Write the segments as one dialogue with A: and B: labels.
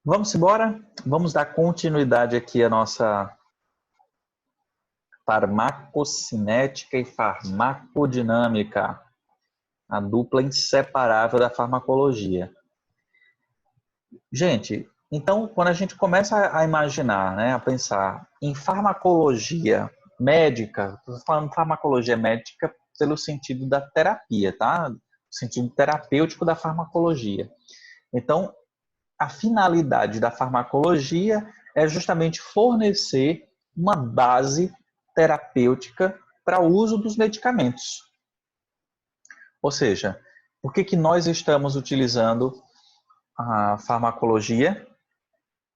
A: Vamos embora? Vamos dar continuidade aqui à nossa farmacocinética e farmacodinâmica, a dupla inseparável da farmacologia. Gente, então quando a gente começa a imaginar, né, a pensar em farmacologia médica, estou falando farmacologia médica pelo sentido da terapia, tá? O sentido terapêutico da farmacologia. Então, a finalidade da farmacologia é justamente fornecer uma base terapêutica para o uso dos medicamentos. Ou seja, por que nós estamos utilizando a farmacologia?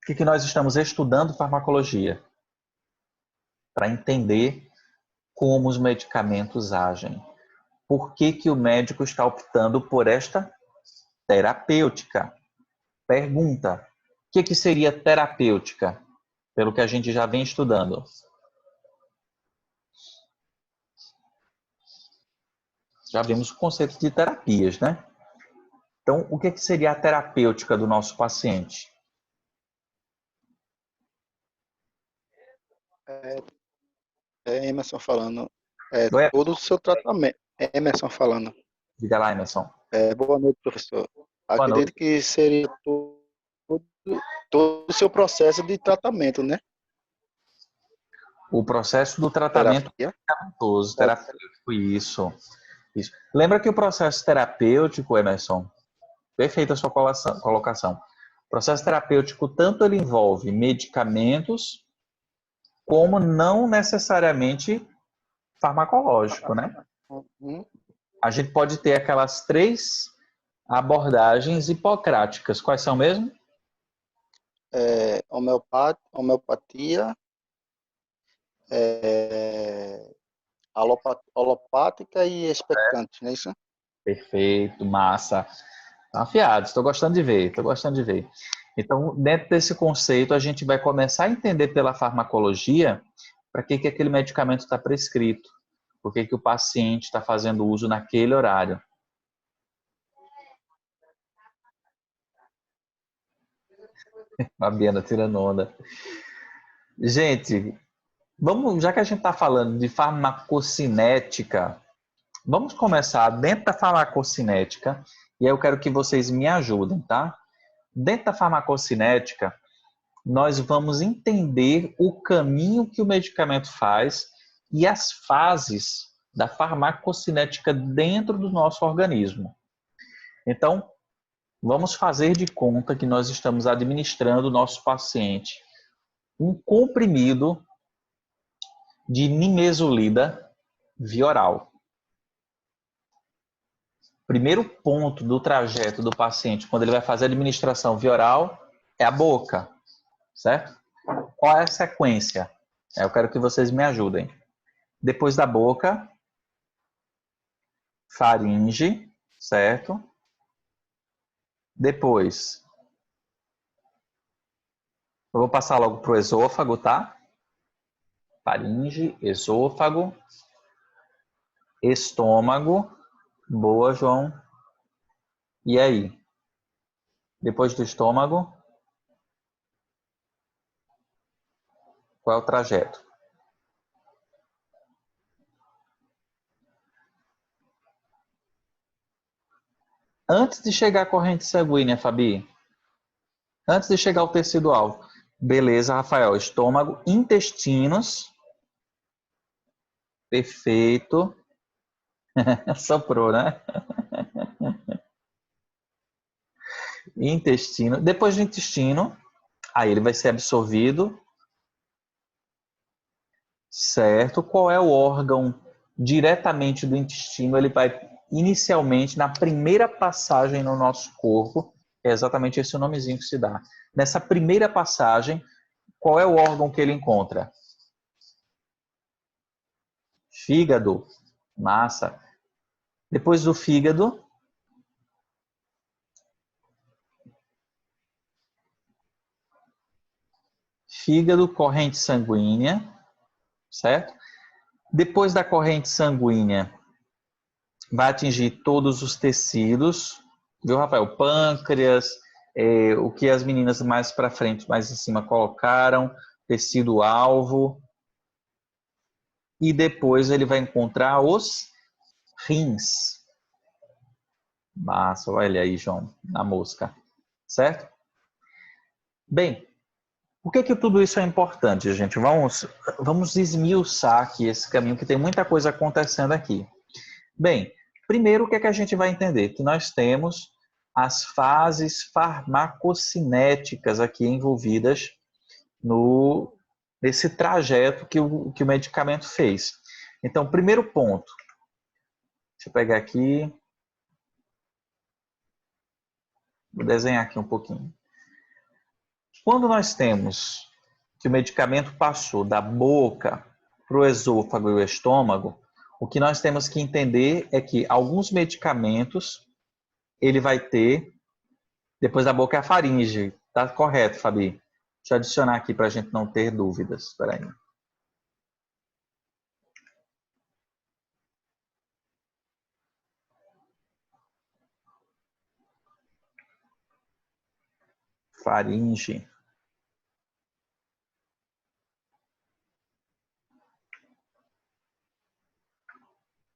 A: Por que nós estamos estudando farmacologia? Para entender como os medicamentos agem. Por que o médico está optando por esta terapêutica? Pergunta: o que seria terapêutica? Pelo que a gente já vem estudando. Já vimos o conceito de terapias, né? Então, o que seria a terapêutica do nosso paciente?
B: Emerson falando.
A: Oi,
B: Todo o seu tratamento. Emerson falando.
A: diga lá, Emerson.
B: Boa noite, professor.
A: Boa
B: Acredito
A: noite.
B: que seria todo o seu processo de tratamento, né?
A: O processo do tratamento
B: Terapia.
A: medicamentoso, terapêutico, isso. Lembra que o processo terapêutico, Emerson, perfeita a sua colocação. O processo terapêutico, tanto ele envolve medicamentos, como não necessariamente farmacológico, né?
B: Uhum.
A: A gente pode ter aquelas 3 abordagens hipocráticas. Quais são mesmo?
B: Homeopatia, alopática e expectante, não é isso?
A: Perfeito, massa. Tá afiado, estou gostando de ver, estou gostando de ver. Então, dentro desse conceito, a gente vai começar a entender pela farmacologia para que aquele medicamento está prescrito, por que o paciente está fazendo uso naquele horário. Fabiana tirando onda. Gente, vamos, já que a gente está falando de farmacocinética, vamos começar dentro da farmacocinética, e aí eu quero que vocês me ajudem, tá? Dentro da farmacocinética, nós vamos entender o caminho que o medicamento faz e as fases da farmacocinética dentro do nosso organismo. Então, vamos fazer de conta que nós estamos administrando o nosso paciente um comprimido de nimesulida via oral. Primeiro ponto do trajeto do paciente, quando ele vai fazer a administração via oral, é a boca, certo? Qual é a sequência? Eu quero que vocês me ajudem. Depois da boca, faringe, certo? Depois, eu vou passar logo para o esôfago, tá? Faringe, esôfago, estômago. Boa, João. E aí? Depois do estômago, qual é o trajeto? Antes de chegar à corrente sanguínea, Fabi, antes de chegar ao tecido alvo. Beleza, Rafael. Estômago, intestinos. Perfeito. Soprou, né? Intestino. Depois do intestino, aí ele vai ser absorvido. Certo. Qual é o órgão diretamente do intestino? Ele vai inicialmente, na primeira passagem no nosso corpo, é exatamente esse o nomezinho que se dá. Nessa primeira passagem, qual é o órgão que ele encontra? Fígado. Massa. Depois do fígado, corrente sanguínea, certo? Depois da corrente sanguínea, vai atingir todos os tecidos, viu, Rafael? Pâncreas, o que as meninas mais para frente, mais em cima colocaram, tecido-alvo. E depois ele vai encontrar os rins. Massa, olha aí, João, na mosca. Certo? Bem, por que tudo isso é importante, gente? Vamos esmiuçar aqui esse caminho, que tem muita coisa acontecendo aqui. Bem, primeiro, o que é que a gente vai entender? Que nós temos as fases farmacocinéticas aqui envolvidas nesse trajeto que o medicamento fez. Então, primeiro ponto. Deixa eu pegar aqui. Vou desenhar aqui um pouquinho. Quando nós temos que o medicamento passou da boca para o esôfago e o estômago, o que nós temos que entender é que alguns medicamentos ele vai ter, depois da boca é a faringe. Tá correto, Fabi? Deixa eu adicionar aqui para a gente não ter dúvidas. Espera aí. Faringe.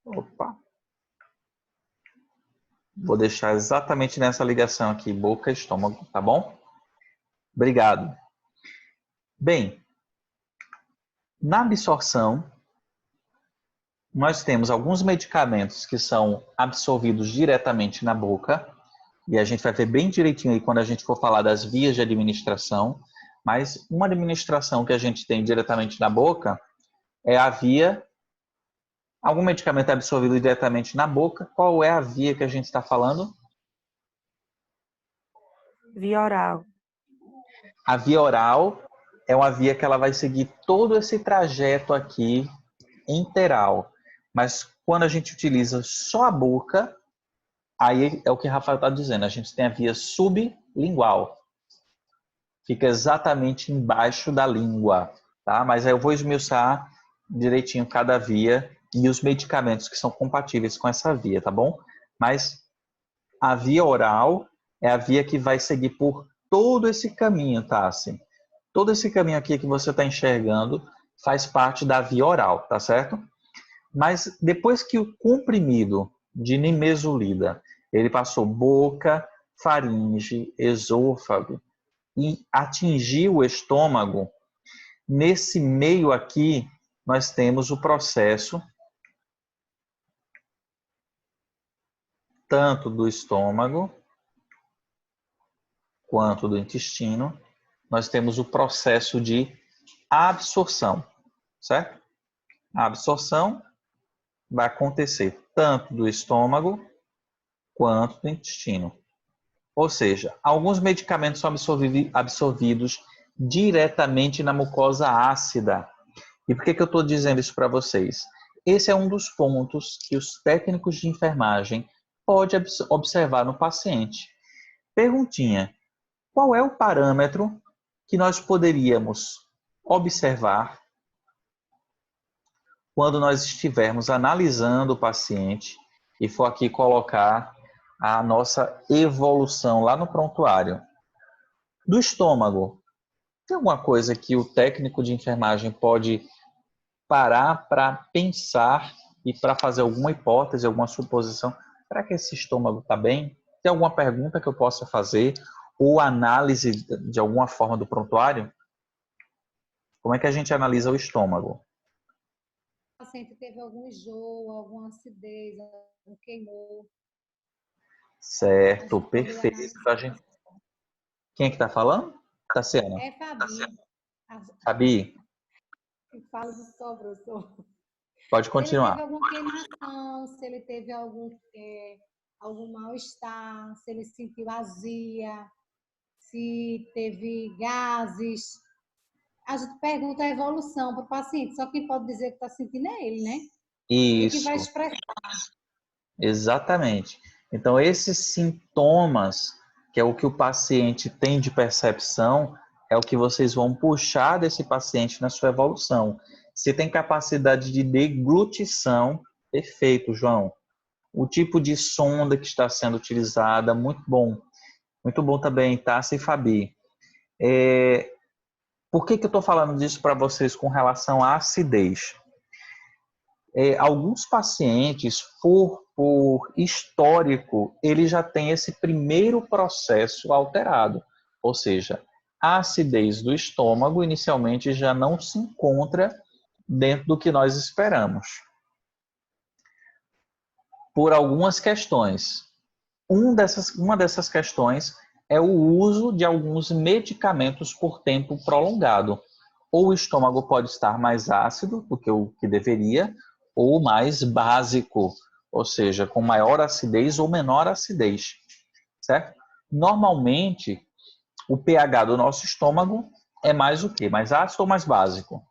A: Opa. Vou deixar exatamente nessa ligação aqui, boca e estômago, tá bom? Obrigado. Bem, na absorção, nós temos alguns medicamentos que são absorvidos diretamente na boca, e a gente vai ver bem direitinho aí quando a gente for falar das vias de administração, mas uma administração que a gente tem diretamente na boca é a via. Algum medicamento é absorvido diretamente na boca. Qual é a via que a gente está falando?
C: Via oral.
A: A via oral é uma via que ela vai seguir todo esse trajeto aqui interal. Mas quando a gente utiliza só a boca, aí é o que o Rafael está dizendo. A gente tem a via sublingual. Fica exatamente embaixo da língua. Tá? Mas aí eu vou esmiuçar direitinho cada via e os medicamentos que são compatíveis com essa via, tá bom? Mas a via oral é a via que vai seguir por todo esse caminho, tá? Assim, todo esse caminho aqui que você está enxergando faz parte da via oral, tá certo? Mas depois que o comprimido de nimesulida, ele passou boca, faringe, esôfago e atingiu o estômago, nesse meio aqui nós temos o processo tanto do estômago quanto do intestino, nós temos o processo de absorção, certo? A absorção vai acontecer tanto do estômago quanto do intestino. Ou seja, alguns medicamentos são absorvidos diretamente na mucosa ácida. E por que eu estou dizendo isso para vocês? Esse é um dos pontos que os técnicos de enfermagem podem observar no paciente. Perguntinha: qual é o parâmetro que nós poderíamos observar quando nós estivermos analisando o paciente e for aqui colocar a nossa evolução lá no prontuário? Do estômago, tem alguma coisa que o técnico de enfermagem pode parar para pensar e para fazer alguma hipótese, alguma suposição? Será que esse estômago está bem? Tem alguma pergunta que eu possa fazer? Ou análise de alguma forma do prontuário? Como é que a gente analisa o estômago?
D: O paciente teve algum enjoo, alguma acidez, algum queimou.
A: Certo, perfeito. A gente... Quem é que está falando? Tassiana.
D: É Fabi.
A: Fabi,
D: Eu falo do só, professor.
A: pode
D: Se ele teve
A: continuar.
D: alguma queimação, se ele teve algum mal-estar, se ele sentiu azia, se teve gases. A gente pergunta a evolução para o paciente, só quem pode dizer que está sentindo é ele, né? Ele que vai
A: Isso,
D: expressar.
A: exatamente. Então, esses sintomas, que é o que o paciente tem de percepção, é o que vocês vão puxar desse paciente na sua evolução. Se tem capacidade de deglutição, perfeito, João. O tipo de sonda que está sendo utilizada, muito bom. Muito bom também, Tassi e Fabi. Por que eu estou falando disso para vocês com relação à acidez? Alguns pacientes, por histórico, ele já tem esse primeiro processo alterado, ou seja, a acidez do estômago inicialmente já não se encontra dentro do que nós esperamos. Por algumas questões. Uma dessas questões é o uso de alguns medicamentos por tempo prolongado. Ou o estômago pode estar mais ácido do que o que deveria, ou mais básico, ou seja, com maior acidez ou menor acidez, certo? Normalmente, o pH do nosso estômago é mais o quê? Mais ácido ou mais básico?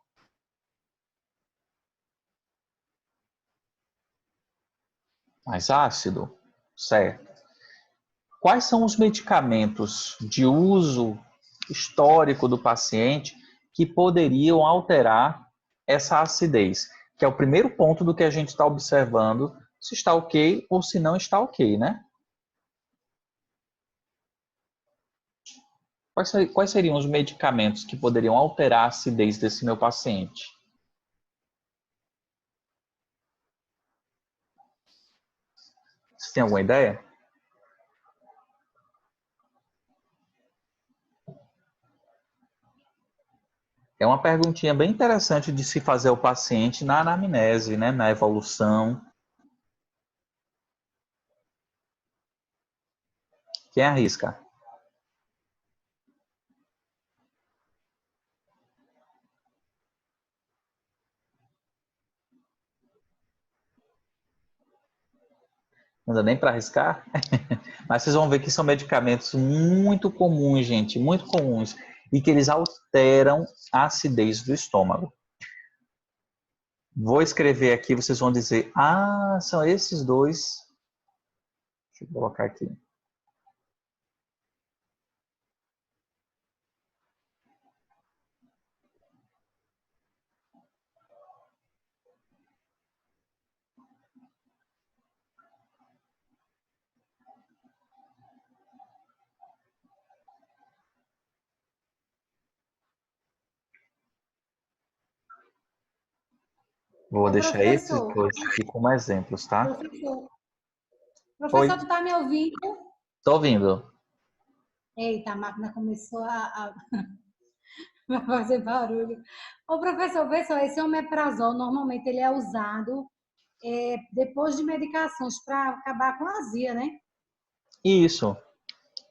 A: Mais ácido, certo. Quais são os medicamentos de uso histórico do paciente que poderiam alterar essa acidez? Que é o primeiro ponto do que a gente está observando, se está ok ou se não está ok, né? Quais seriam os medicamentos que poderiam alterar a acidez desse meu paciente? Você tem alguma ideia? É uma perguntinha bem interessante de se fazer ao paciente na anamnese, né? Na evolução. Quem arrisca? Não dá nem para arriscar? Mas vocês vão ver que são medicamentos muito comuns, gente, muito comuns, e que eles alteram a acidez do estômago. Vou escrever aqui, vocês vão dizer, são esses dois. Deixa eu colocar aqui. Vou
D: Ô,
A: deixar esses
D: professor,
A: dois aqui como exemplos, tá?
D: professor,
A: Oi,
D: professor, tu tá me ouvindo?
A: tô ouvindo.
D: Eita, a máquina começou a fazer barulho. Ô, professor, vê só, esse omeprazol, normalmente ele é usado depois de medicações para acabar com a azia, né?
A: Isso,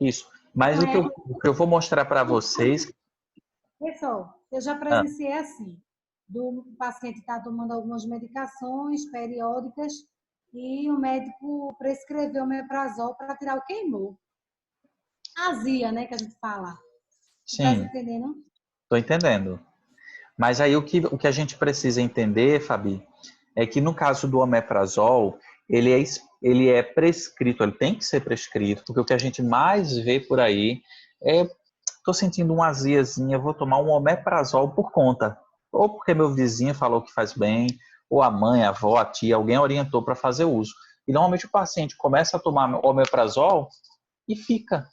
A: isso. Mas
D: Não
A: o que
D: é?
A: eu vou mostrar para vocês.
D: Pessoal, eu já
A: Ah,
D: presenciei assim, do paciente estar tomando algumas medicações periódicas e o médico prescreveu omeprazol para tirar o queimou. Azia, né, que a gente fala. Tu tá
A: sim,
D: entendendo?
A: tô entendendo. Mas aí o que a gente precisa entender, Fabi, é que no caso do omeprazol, ele é prescrito, ele tem que ser prescrito, porque o que a gente mais vê por aí é, estou sentindo uma aziazinha, vou tomar um omeprazol por conta. Ou porque meu vizinho falou que faz bem, ou a mãe, a avó, a tia, alguém orientou para fazer uso. E normalmente o paciente começa a tomar omeprazol e fica.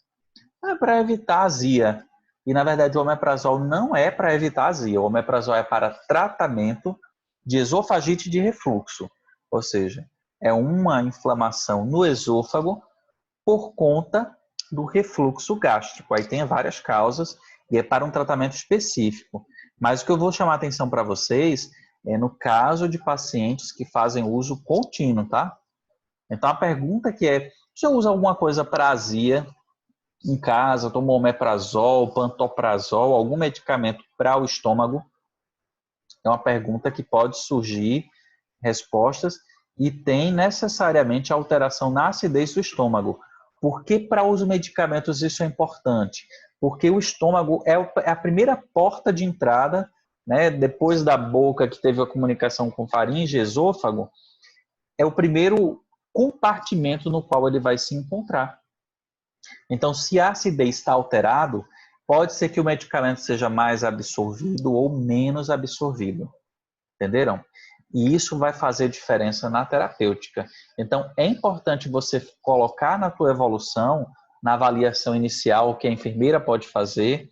A: É para evitar azia. E, na verdade, o omeprazol não é para evitar azia. O omeprazol é para tratamento de esofagite de refluxo. Ou seja, é uma inflamação no esôfago por conta do refluxo gástrico. Aí tem várias causas e é para um tratamento específico. Mas o que eu vou chamar a atenção para vocês é no caso de pacientes que fazem uso contínuo, tá? Então, a pergunta que é, se eu uso alguma coisa para azia em casa, tomou omeprazol, pantoprazol, algum medicamento para o estômago? É uma pergunta que pode surgir respostas e tem necessariamente alteração na acidez do estômago. Por que para os medicamentos isso é importante? Porque o estômago é a primeira porta de entrada, né, depois da boca que teve a comunicação com faringe e esôfago, é o primeiro compartimento no qual ele vai se encontrar. Então, se a acidez está alterado, pode ser que o medicamento seja mais absorvido ou menos absorvido. Entenderam? E isso vai fazer diferença na terapêutica. Então, é importante você colocar na tua evolução na avaliação inicial que a enfermeira pode fazer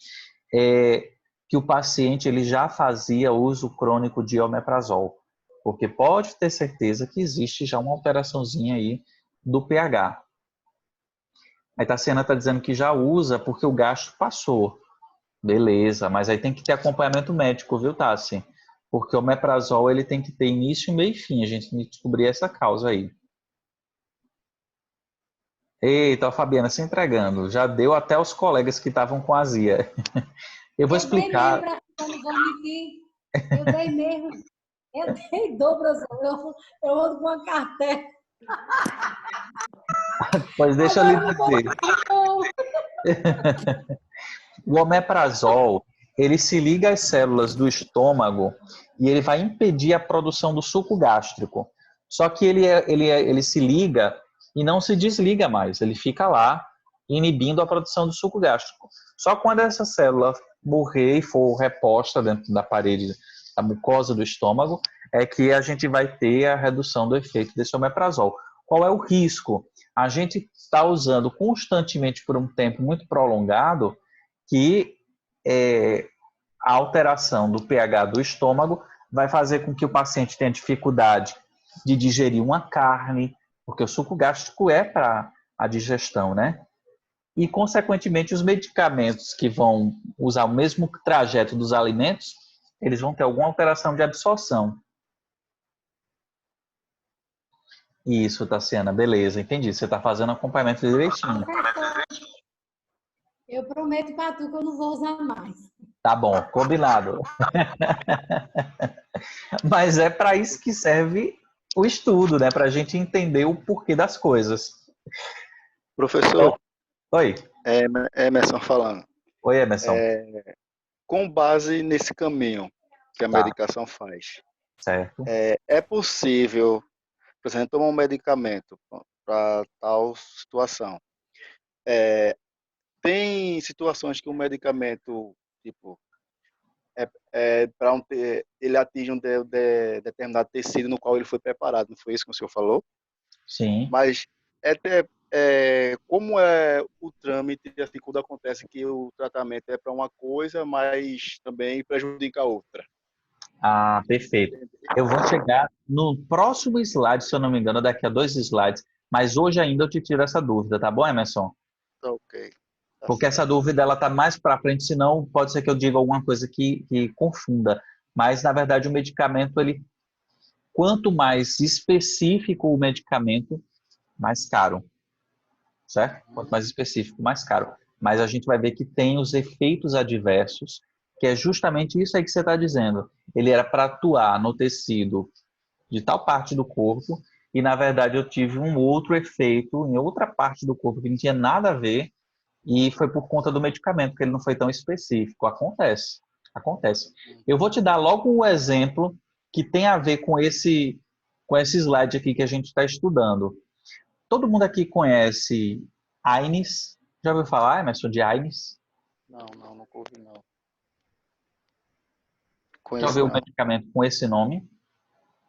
A: é que o paciente ele já fazia uso crônico de omeprazol, porque pode ter certeza que existe já uma alteraçãozinha aí do pH. Aí Tassiana está dizendo que já usa porque o gasto passou. Beleza, mas aí tem que ter acompanhamento médico, viu, Tassi? Porque o omeprazol ele tem que ter início, meio e fim. A gente tem que descobrir essa causa aí. Eita, a Fabiana se entregando. Já deu até os colegas que estavam com azia. Eu vou
D: Eu dei mesmo,
A: explicar.
D: professor, não vou mentir. Eu dei mesmo. Eu dei dor, professor. Eu ando com uma cartela.
A: Pois deixa eu lhe
D: Agora eu não vou
A: dizer.
D: não.
A: O omeprazol, ele se liga às células do estômago e ele vai impedir a produção do suco gástrico. Só que ele se liga e não se desliga mais. Ele fica lá inibindo a produção do suco gástrico. Só quando essa célula morrer e for reposta dentro da parede, da mucosa do estômago, é que a gente vai ter a redução do efeito desse omeprazol. Qual é o risco? A gente está usando constantemente por um tempo muito prolongado que a alteração do pH do estômago vai fazer com que o paciente tenha dificuldade de digerir uma carne, porque o suco gástrico é para a digestão, né? E, consequentemente, os medicamentos que vão usar o mesmo trajeto dos alimentos, eles vão ter alguma alteração de absorção. Isso, Tassiana, beleza, entendi. Você está fazendo acompanhamento direitinho.
D: Professor, eu prometo para tu que eu não vou usar mais.
A: Tá bom, combinado. Mas é para isso que serve o estudo, né? Para a gente entender o porquê das coisas.
B: Professor,
A: Oi,
B: Emerson falando.
A: oi, Emerson.
B: Com base nesse caminho que a
A: Tá,
B: medicação faz,
A: certo.
B: é possível, por exemplo, tomar um medicamento para tal situação. Tem situações que o medicamento, tipo, ele atinge determinado tecido no qual ele foi preparado, não foi isso que o senhor falou?
A: Sim.
B: Mas como é o trâmite, assim, quando acontece que o tratamento é para uma coisa, mas também prejudica a outra.
A: Ah, perfeito. Eu vou chegar no próximo slide, se eu não me engano, daqui a 2 slides, mas hoje ainda eu te tiro essa dúvida, tá bom, Emerson?
B: Tá ok, tá
A: Porque essa
B: certo.
A: dúvida ela tá mais para frente, senão pode ser que eu diga alguma coisa que confunda. Mas, na verdade, o medicamento, ele, quanto mais específico o medicamento, mais caro, certo? Quanto mais específico, mais caro. Mas a gente vai ver que tem os efeitos adversos, que é justamente isso aí que você está dizendo. Ele era para atuar no tecido de tal parte do corpo, e na verdade eu tive um outro efeito em outra parte do corpo que não tinha nada a ver, e foi por conta do medicamento, porque ele não foi tão específico. Acontece, acontece. Eu vou te dar logo um exemplo que tem a ver com esse slide aqui que a gente está estudando. Todo mundo aqui conhece Aines? Já ouviu falar, Emerson, de Aines?
B: Nunca ouvi não.
A: Já
B: Conheço
A: ouviu um
B: não.
A: medicamento com esse nome?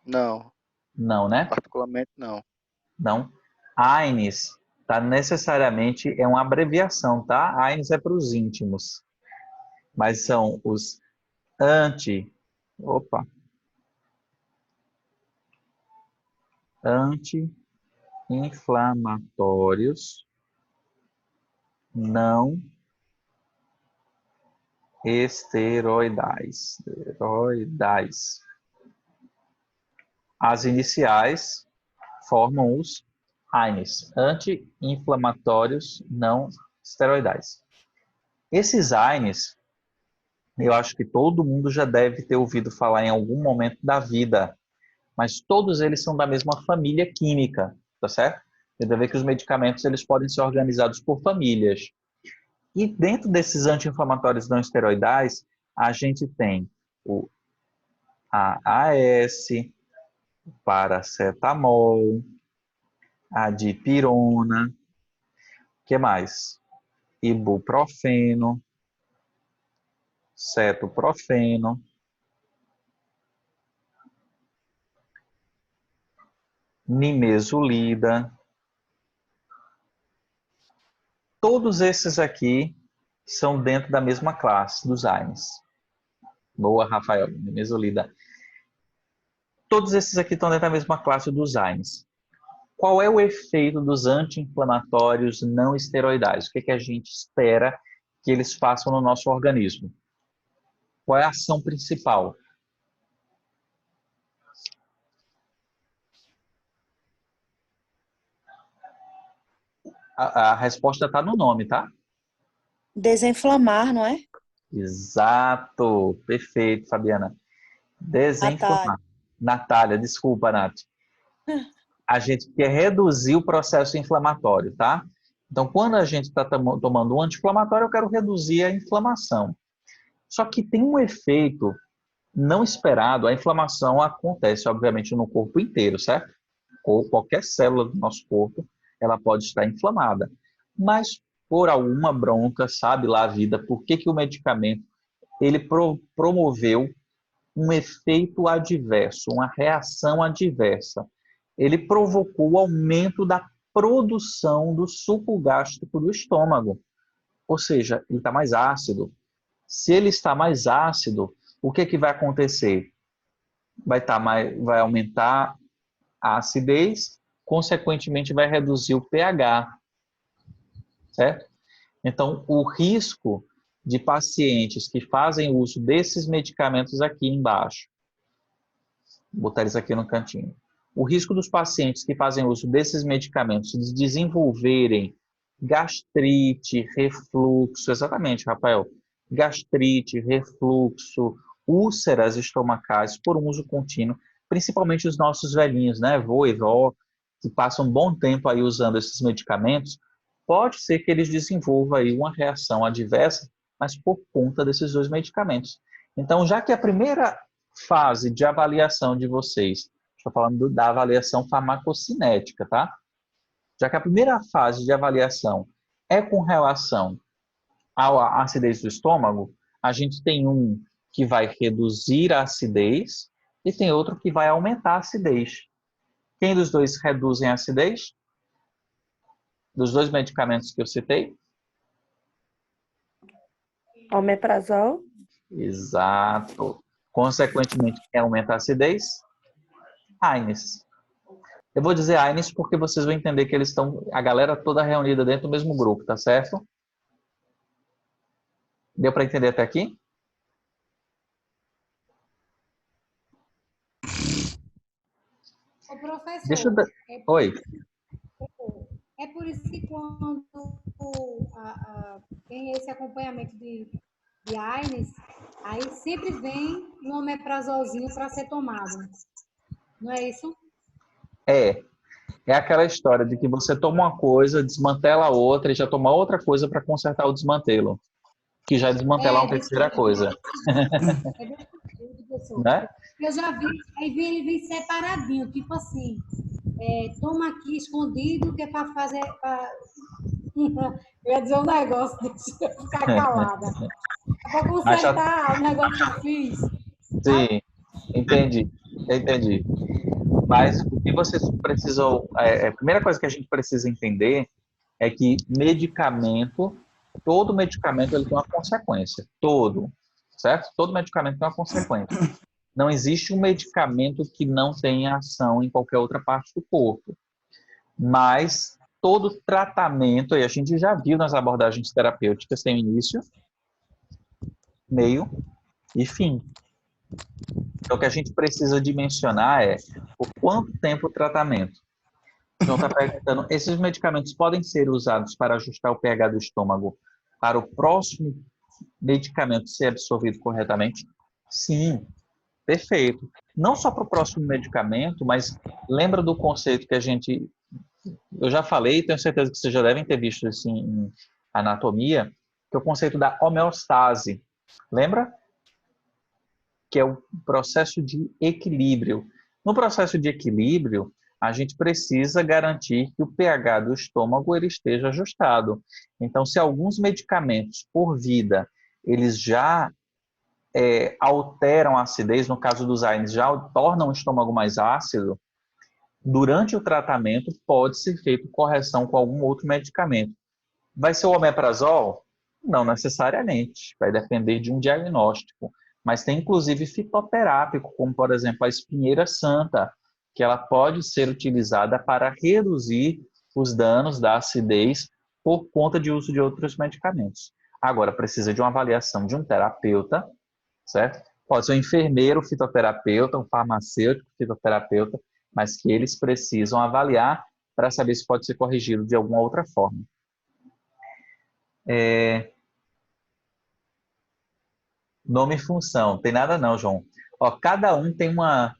B: Não,
A: Não, né?
B: particularmente não.
A: Não. Aines tá necessariamente é uma abreviação, tá? Aines é para os íntimos, mas são os anti, opa, anti-inflamatórios não esteroidais. Esteroidais. As iniciais formam os AINES, anti-inflamatórios não esteroidais. Esses AINES, eu acho que todo mundo já deve ter ouvido falar em algum momento da vida, mas todos eles são da mesma família química, tá certo? Você deve ver que os medicamentos eles podem ser organizados por famílias. E dentro desses anti-inflamatórios não esteroidais, a gente tem o AAS, o paracetamol, a dipirona, que mais? Ibuprofeno, cetoprofeno, nimesulida. Todos esses aqui são dentro da mesma classe dos AINES. Boa, Rafael, mesolida. Todos esses aqui estão dentro da mesma classe dos AINES. Qual é o efeito dos anti-inflamatórios não esteroidais? O que a gente espera que eles façam no nosso organismo? Qual é a ação principal? A resposta está no nome, tá?
C: Desinflamar, não é?
A: Exato. Perfeito, Fabiana. Desinflamar. Natália, desculpa, Nath. A gente quer reduzir o processo inflamatório, tá? Então, quando a gente está tomando um anti-inflamatório, eu quero reduzir a inflamação. Só que tem um efeito não esperado. A inflamação acontece, obviamente, no corpo inteiro, certo? Ou qualquer célula do nosso corpo, ela pode estar inflamada. Mas, por alguma bronca, sabe lá a vida, por que o medicamento ele promoveu um efeito adverso, uma reação adversa. Ele provocou o aumento da produção do suco gástrico do estômago. Ou seja, ele está mais ácido. Se ele está mais ácido, o que vai acontecer? Vai aumentar a acidez, consequentemente vai reduzir o pH, certo? Então, o risco de pacientes que fazem uso desses medicamentos aqui embaixo, vou botar eles aqui no cantinho. O risco dos pacientes que fazem uso desses medicamentos de desenvolverem gastrite, refluxo, exatamente, Rafael, gastrite, refluxo, úlceras estomacais por um uso contínuo, principalmente os nossos velhinhos, né, vô e vó, que passam um bom tempo aí usando esses medicamentos, pode ser que eles desenvolvam aí uma reação adversa, mas por conta desses dois medicamentos. Então, já que a primeira fase de avaliação de vocês, estou falando da avaliação farmacocinética, tá? Já que a primeira fase de avaliação é com relação à acidez do estômago, a gente tem um que vai reduzir a acidez e tem outro que vai aumentar a acidez. Quem dos dois reduzem a acidez? Dos dois medicamentos que eu citei?
C: Omeprazol.
A: Exato. Consequentemente, quem aumenta a acidez? AINES. Eu vou dizer AINES porque vocês vão entender que eles estão, a galera toda reunida dentro do mesmo grupo, tá certo? Deu para entender até aqui?
D: Ô, professor,
A: Deixa eu... Oi.
D: É por isso que quando tem esse acompanhamento de AINES, aí sempre vem um omeprazolzinho para ser tomado. Não é isso?
A: É aquela história de que você toma uma coisa, desmantela a outra e já toma outra coisa para consertar o desmantelo, que já desmantela uma terceira coisa. Né?
D: Eu já vi, aí ele vem separadinho, tipo assim, toma aqui escondido, que é para fazer... Eu ia dizer um negócio, deixa eu ficar calada. Para consertar o negócio que eu fiz.
A: Sim, entendi. Mas o que vocês precisam... a primeira coisa que a gente precisa entender é que todo medicamento ele tem uma consequência. Todo, certo? Todo medicamento tem uma consequência. Não existe um medicamento que não tenha ação em qualquer outra parte do corpo. Mas todo tratamento, e a gente já viu nas abordagens terapêuticas, tem início, meio e fim. Então, o que a gente precisa dimensionar é por quanto tempo o tratamento. Então, está perguntando, esses medicamentos podem ser usados para ajustar o pH do estômago para o próximo medicamento ser absorvido corretamente? Sim, perfeito. Não só para o próximo medicamento, mas lembra do conceito que eu já falei, tenho certeza que vocês já devem ter visto isso em anatomia, que é o conceito da homeostase. Lembra? Que é o processo de equilíbrio. No processo de equilíbrio, a gente precisa garantir que o pH do estômago ele esteja ajustado. Então, se alguns medicamentos por vida, eles já alteram a acidez, no caso dos AINES, já tornam o estômago mais ácido, durante o tratamento pode ser feito correção com algum outro medicamento. Vai ser o omeprazol? Não necessariamente, vai depender de um diagnóstico. Mas tem inclusive fitoterápico, como por exemplo a espinheira santa, que ela pode ser utilizada para reduzir os danos da acidez por conta de uso de outros medicamentos. Agora, precisa de uma avaliação de um terapeuta, certo? Pode ser um enfermeiro fitoterapeuta, um farmacêutico fitoterapeuta, mas que eles precisam avaliar para saber se pode ser corrigido de alguma outra forma. Nome e função, tem nada não, João. Ó, cada um tem uma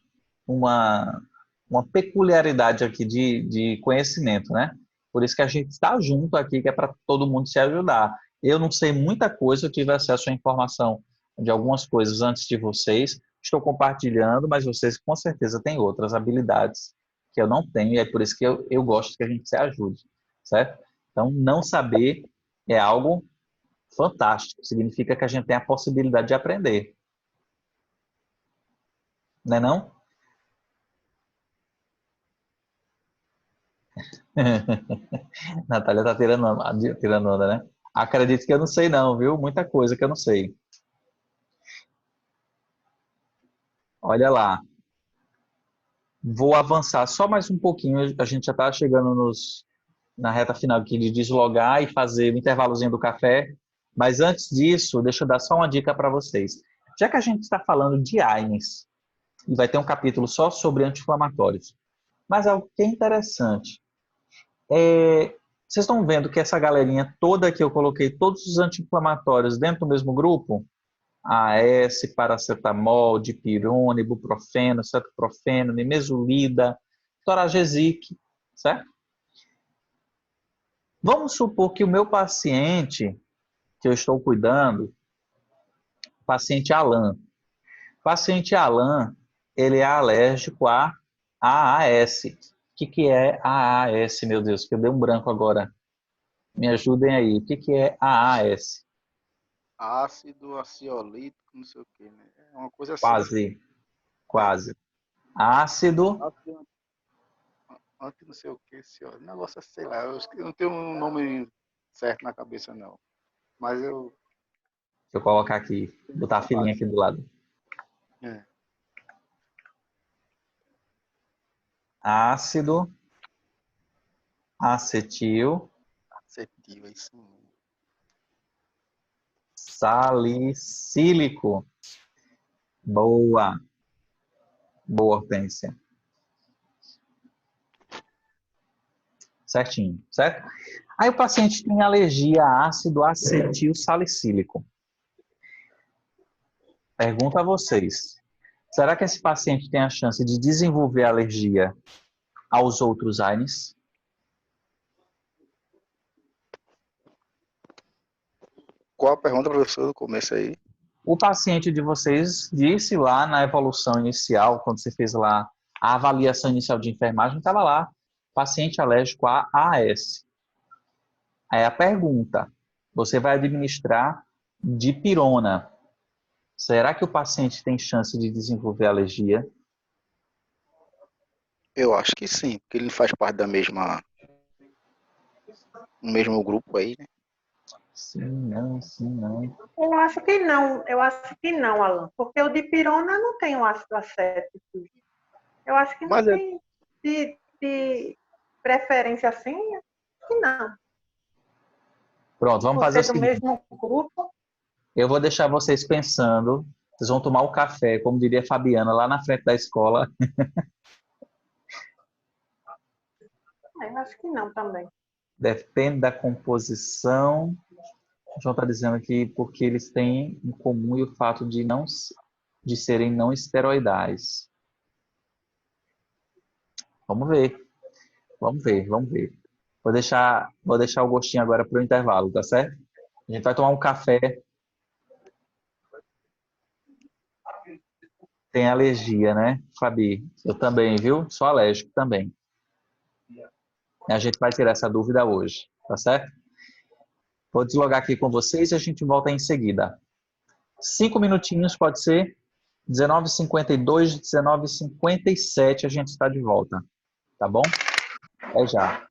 A: peculiaridade aqui de conhecimento, né? Por isso que a gente está junto aqui, que é para todo mundo se ajudar. Eu não sei muita coisa, eu tive acesso à informação de algumas coisas antes de vocês, estou compartilhando, mas vocês com certeza têm outras habilidades que eu não tenho, e é por isso que eu gosto que a gente se ajude, certo? Então, não saber é algo fantástico, significa que a gente tem a possibilidade de aprender. Não é não? Natália tá tirando onda, né? Acredito que eu não sei não, viu? Muita coisa que eu não sei. Olha lá. Vou avançar só mais um pouquinho. A gente já está chegando na reta final aqui de deslogar e fazer o intervalozinho do café. Mas antes disso, deixa eu dar só uma dica para vocês. Já que a gente está falando de AINES, e vai ter um capítulo só sobre anti-inflamatórios, mas algo que é interessante. Vocês estão vendo que essa galerinha toda que eu coloquei, todos os anti-inflamatórios dentro do mesmo grupo? AS, paracetamol, dipirona, ibuprofeno, cetoprofeno, nimesulida, toragesic, certo? Vamos supor que o meu paciente, que eu estou cuidando, paciente Alan. Paciente Alan, ele é alérgico a AAS. O que é AAS, meu Deus, que eu dei um branco agora. Me ajudem aí. O que é AAS?
B: Ácido aciolítico, não sei o que, né? É uma coisa assim.
A: Quase, quase. Ácido.
B: Anti não sei o que, senhor. Negócio, sei lá, eu não tenho um nome certo na cabeça, não. Mas eu...
A: Deixa eu colocar aqui, botar a filhinha aqui do lado. Ácido acetil
B: Acetil, é isso mesmo.
A: Salicílico. Boa. Boa, Hortência. Certinho, certo? Aí o paciente tem alergia a ácido acetil salicílico. Pergunto a vocês. Será que esse paciente tem a chance de desenvolver alergia aos outros AINES?
B: Qual a pergunta, professor, do começo aí?
A: O paciente de vocês disse lá na evolução inicial, quando você fez lá a avaliação inicial de enfermagem, estava lá, paciente alérgico a AS. Aí a pergunta, você vai administrar dipirona. Será que o paciente tem chance de desenvolver alergia?
B: Eu acho que sim, porque ele faz parte do mesmo grupo aí, né?
A: Sim, não, sim, não.
E: Eu acho que não, Alan, porque o dipirona não tem o ácido acético. Eu acho que não tem de preferência assim, acho que não.
A: Pronto, vamos fazer o
E: do
A: seguinte.
E: mesmo grupo.
A: Eu vou deixar vocês pensando, vocês vão tomar o café, como diria a Fabiana, lá na frente da escola.
E: Eu acho que não também.
A: Depende da composição. O João está dizendo aqui porque eles têm em comum o fato de serem não esteroidais. Vamos ver. Vamos ver, vamos ver. Vou deixar o gostinho agora para o intervalo, tá certo? A gente vai tomar um café. Tem alergia, né, Fabi? Eu também, viu? Sou alérgico também. A gente vai tirar essa dúvida hoje, tá certo? Vou deslogar aqui com vocês e a gente volta em seguida. 5 minutinhos, pode ser? 19h52, 19h57, a gente está de volta. Tá bom? Até já.